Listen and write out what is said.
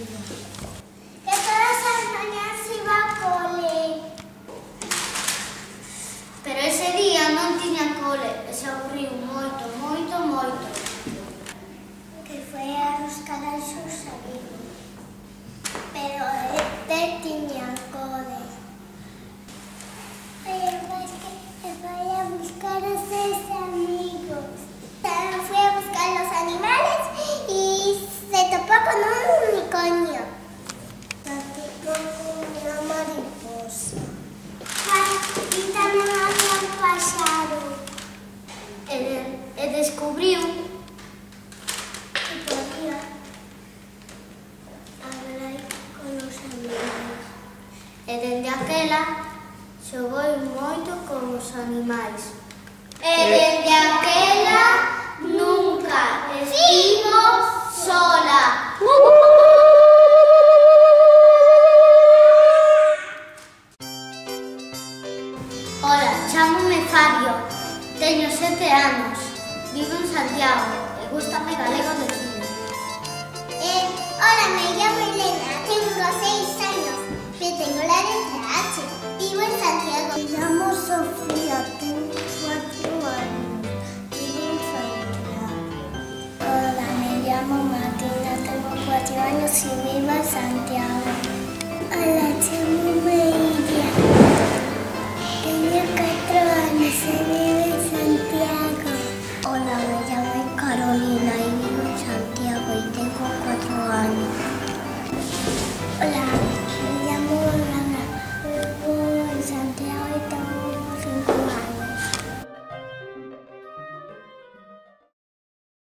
Que todas as mañás iba ao cole. Pero ese día non tiña cole e se aburriu moito. Que foi a buscar a seus amigos. Pero tiña cole. Pero es que foi a buscar a seus amigos. Fui a buscar los animales y se topó con un unicornio. Se topó con una mariposa. Y también había un pájaro. E descubriu que podía hablar con los animales. E dende aquela xogou moito con os animais. E dende aquela nunca estivo sola. Hola, chámome Fabio, teño 7 anos, vivo en Santiago e gústame galego de cine. Hola, me llamo Elena, tengo 6 años, me tengo la letra H, vivo en Santiago. Me llamo Sofía.